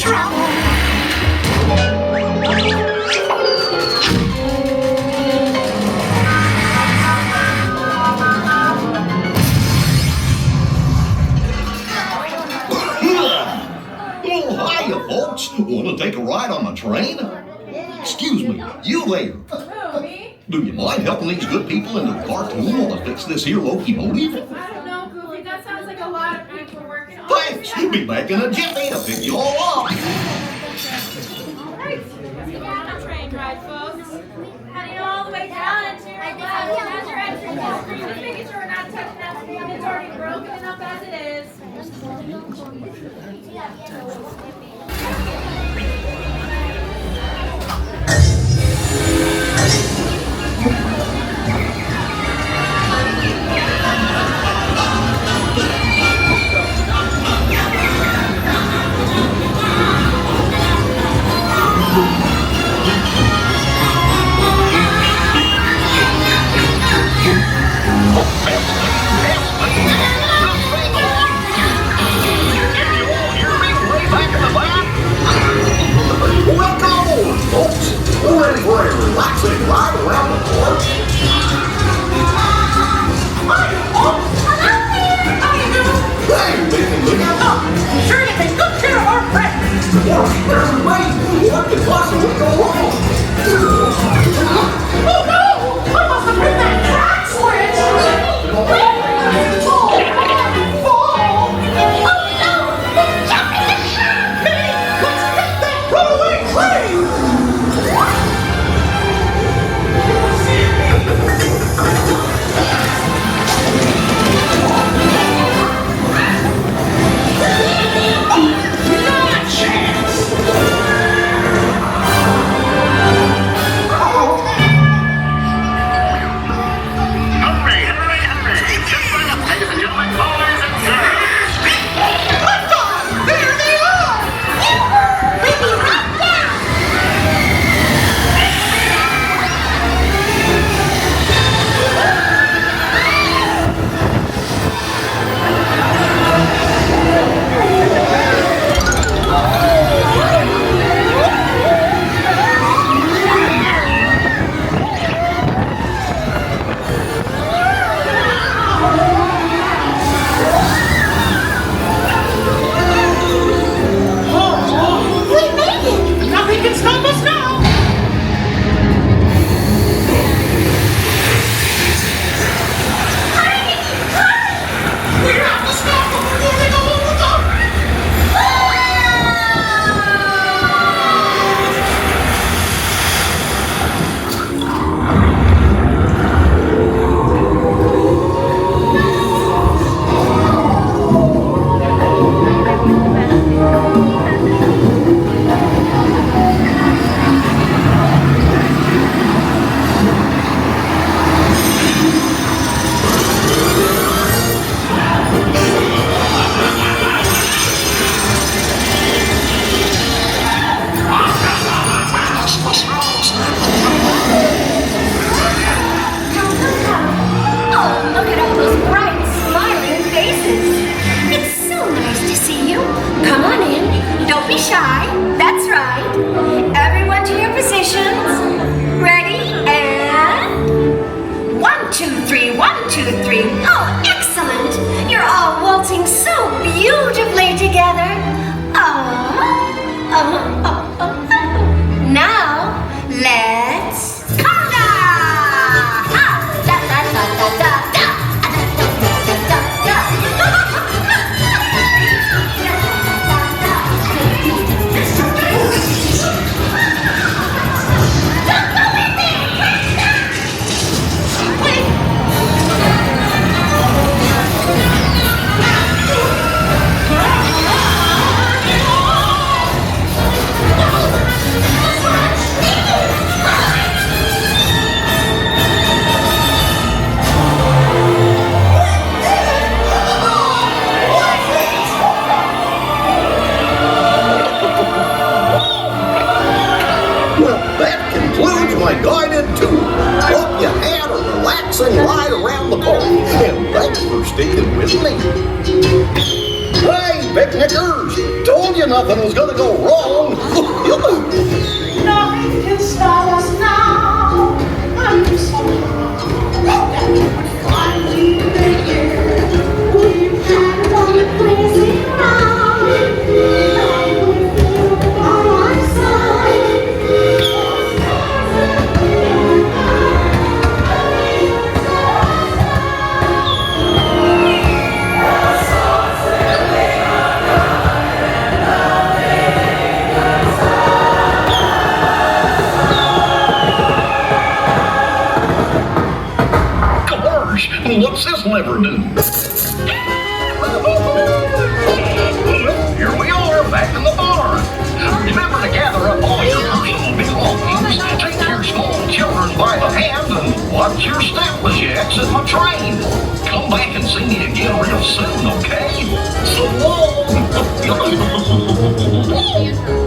trouble. Oh, hiya, folks. Want to take a ride on the train? Excuse me, you there. Do you mind helping these good people into the cartoon while I fix this here locomotive? I don't know, Goofy. That sounds like a lot of people working on Thanks. Be back in a jiffy to pick you all up. Alright, let's get on a train ride, folks. Heading all the way down into your left. As you're entering the street, just making sure we're not touching that street. It's already broken enough as it is. Welcome aboard, folks. We're ready for a relaxing ride around the park. Hey, Minnie, look out. Sure you take good care of our friends. There's a race. What could possibly go wrong? Oh no! I must have hit that track switch! Oh no! It's jumping the shark! Minnie, let's hit that runaway train! Not a chance! Hurry, hurry, hurry! Just line up, ladies and gentlemen, boys and girls! Lift off! There they are! Baby, rock down! We made it! Nothing can stop us now! Hurry! Hurry! We have to stop them before they go over the... Oh, look at all those bright, smiling faces. It's so nice to see you. Come on in. Don't be shy. That's right. Everyone to your positions. Ready? And... 1, 2, 3, 1, 2, 3. Oh, excellent. You're all waltzing so beautifully together. Now, let's conga! Ha! Da da da da da da! Da da my guided tour. Hope you had a relaxing ride around the park, and thanks for sticking with me. Hey, picnickers, told you you nothing was gonna go wrong. Nothing can stop us now. I'm so that we would find you there. We had on the crazy round. I would feel by my side. Gosh, what's this lever do? Here we are, back in the barn. Remember to gather up all your personal belongings, take your small children by the hand, and watch your step as you exit my train. Come back and see me again real soon, okay? So long!